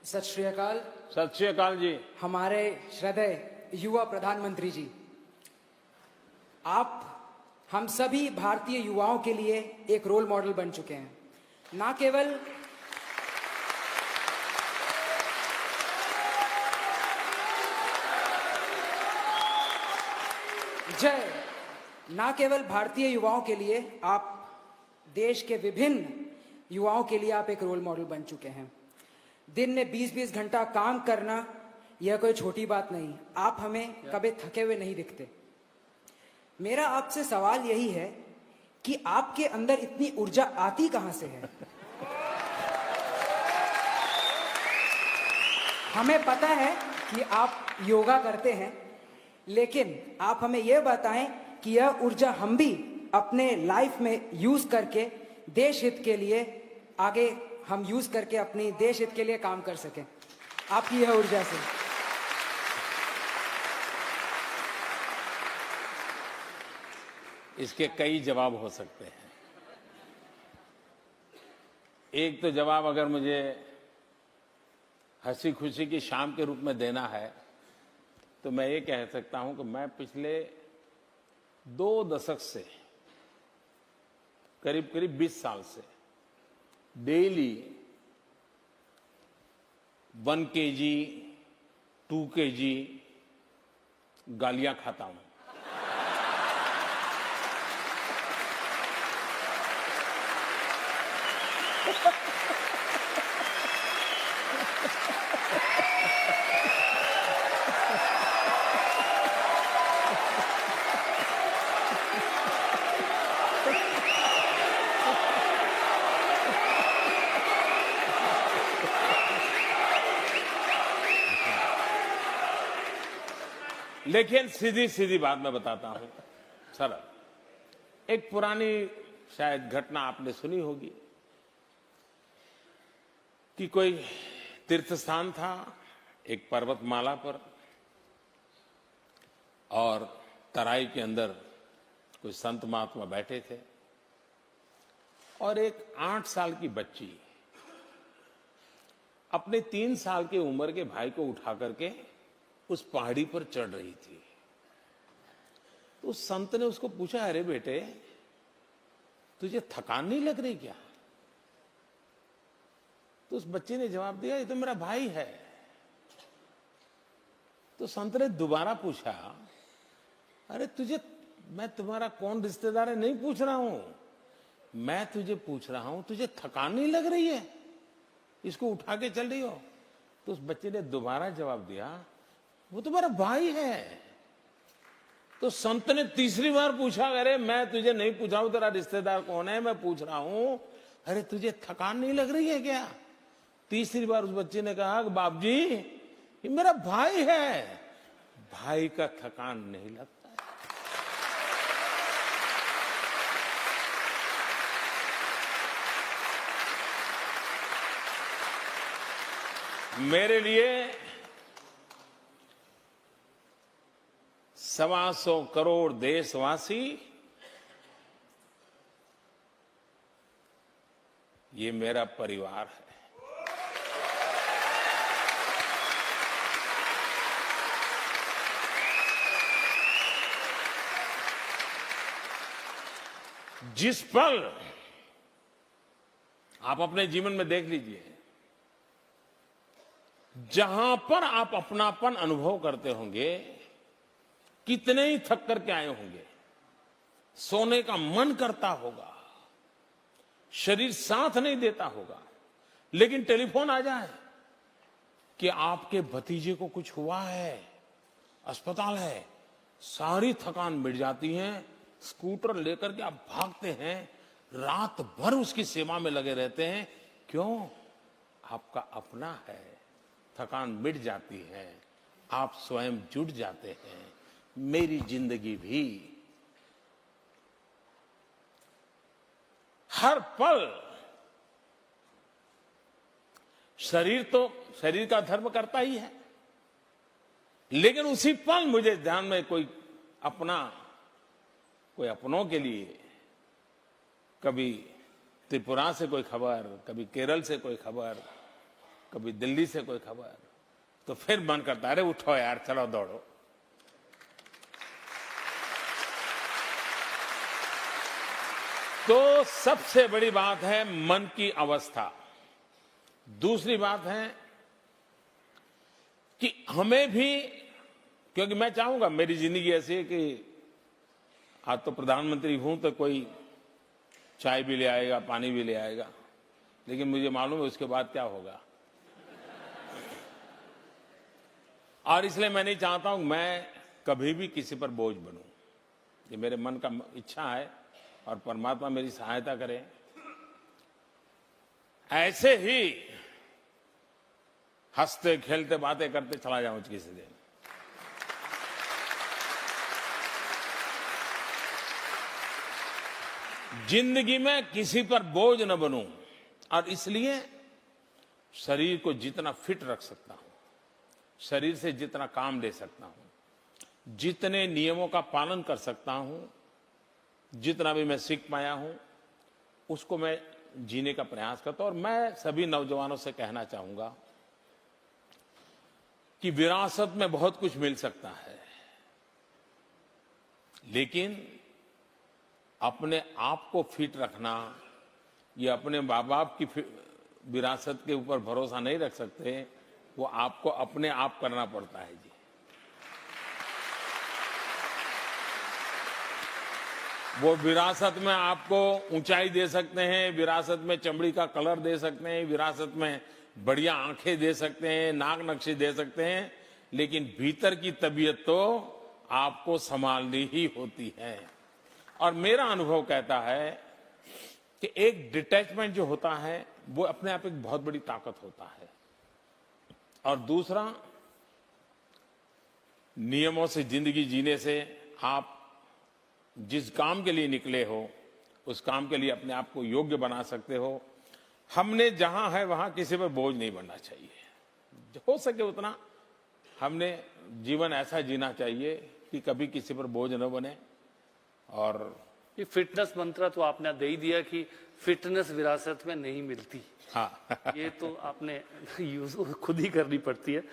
सत श्री अकाल। सत श्री अकाल जी। हमारे श्रद्धेय युवा प्रधानमंत्री जी, आप हम सभी भारतीय युवाओं के लिए एक रोल मॉडल बन चुके हैं। ना केवल भारतीय युवाओं के लिए, आप देश के विभिन्न युवाओं के लिए आप एक रोल मॉडल बन चुके हैं। दिन में 20-20 घंटा काम करना यह कोई छोटी बात नहीं। आप हमें कभी थके हुए नहीं दिखते। मेरा आपसे सवाल यही है कि आपके अंदर इतनी ऊर्जा आती कहां से है? हमें पता है कि आप योगा करते हैं, लेकिन आप हमें यह बताएं कि यह ऊर्जा हम भी अपने लाइफ में यूज करके देश हित के लिए आगे हम यूज करके अपनी देश हित के लिए काम कर सकें, आपकी यह ऊर्जा से। इसके कई जवाब हो सकते हैं। एक तो जवाब अगर मुझे हंसी खुशी की शाम के रूप में देना है तो मैं ये कह सकता हूं कि मैं पिछले 2 दशक से करीब 20 साल से डेली 1 kg 2 kg गालियां खाता हूं। लेकिन सीधी सीधी बात मैं बताता हूं, सरल। एक पुरानी शायद घटना आपने सुनी होगी कि कोई तीर्थ स्थान था एक पर्वतमाला पर, और तराई के अंदर कोई संत महात्मा बैठे थे, और एक 8 साल की बच्ची अपने 3 साल की उम्र के भाई को उठा करके उस पहाड़ी पर चढ़ रही थी। तो उस संत ने उसको पूछा, अरे बेटे, तुझे थकान नहीं लग रही क्या? तो उस बच्चे ने जवाब दिया, ये तो मेरा भाई है। तो संत ने दोबारा पूछा, अरे मैं तुम्हारा कौन रिश्तेदार है नहीं पूछ रहा हूं, मैं तुझे पूछ रहा हूं तुझे थकान नहीं लग रही है, इसको उठा के चल रही हो? तो उस बच्चे ने दोबारा जवाब दिया, वो तो मेरा भाई है। तो संत ने तीसरी बार पूछा, अरे मैं तुझे नहीं पूछ रहा हूं तेरा रिश्तेदार कौन है, मैं पूछ रहा हूं अरे तुझे थकान नहीं लग रही है क्या? तीसरी बार उस बच्चे ने कहा, बाप जी ये मेरा भाई है, भाई का थकान नहीं लगता है। मेरे लिए 125 करोड़ देशवासी ये मेरा परिवार है। जिस पल आप अपने जीवन में देख लीजिए, जहां पर आप अपनापन अनुभव करते होंगे, कितने ही थक करके आए होंगे, सोने का मन करता होगा, शरीर साथ नहीं देता होगा, लेकिन टेलीफोन आ जाए कि आपके भतीजे को कुछ हुआ है, अस्पताल है, सारी थकान मिट जाती है। स्कूटर लेकर के आप भागते हैं, रात भर उसकी सेवा में लगे रहते हैं। क्यों? आपका अपना है, थकान मिट जाती है, आप स्वयं जुट जाते हैं। मेरी जिंदगी भी हर पल शरीर का धर्म करता ही है, लेकिन उसी पल मुझे ध्यान में कोई अपनों के लिए कभी त्रिपुरा से कोई खबर, कभी केरल से कोई खबर, कभी दिल्ली से कोई खबर, तो फिर मन करता है अरे उठो यार, चलो दौड़ो। तो सबसे बड़ी बात है मन की अवस्था। दूसरी बात है कि हमें भी, क्योंकि मैं चाहूंगा मेरी जिंदगी ऐसी है कि आज तो प्रधानमंत्री हूं तो कोई चाय भी ले आएगा, पानी भी ले आएगा, लेकिन मुझे मालूम है उसके बाद क्या होगा। और इसलिए मैं नहीं चाहता हूं मैं कभी भी किसी पर बोझ बनूं। ये मेरे मन का इच्छा है और परमात्मा मेरी सहायता करे। ऐसे ही हंसते खेलते बातें करते चला जाऊं किसी दिन। जिंदगी में किसी पर बोझ न बनूं, और इसलिए शरीर को जितना फिट रख सकता हूं, शरीर से जितना काम ले सकता हूं, जितने नियमों का पालन कर सकता हूं, जितना भी मैं सीख पाया हूं, उसको मैं जीने का प्रयास करता हूं। और मैं सभी नौजवानों से कहना चाहूंगा कि विरासत में बहुत कुछ मिल सकता है, लेकिन अपने आप को फिट रखना, ये अपने माँ बाप की विरासत के ऊपर भरोसा नहीं रख सकते, वो आपको अपने आप करना पड़ता है जी। वो विरासत में आपको ऊंचाई दे सकते हैं, विरासत में चमड़ी का कलर दे सकते हैं, विरासत में बढ़िया आंखें दे सकते हैं, नाक नक्शे दे सकते हैं, लेकिन भीतर की तबीयत तो आपको संभालनी ही होती है। और मेरा अनुभव कहता है कि एक डिटैचमेंट जो होता है वो अपने आप एक बहुत बड़ी ताकत होता है। और दूसरा, नियमों से जिंदगी जीने से आप जिस काम के लिए निकले हो उस काम के लिए अपने आप को योग्य बना सकते हो। हमने जहां है वहां किसी पर बोझ नहीं बनना चाहिए। हो सके उतना हमने जीवन ऐसा जीना चाहिए कि कभी किसी पर बोझ न बने। और ये फिटनेस मंत्र तो आपने दे ही दिया कि फिटनेस विरासत में नहीं मिलती। हाँ ये तो आपने यूज खुद ही करनी पड़ती है।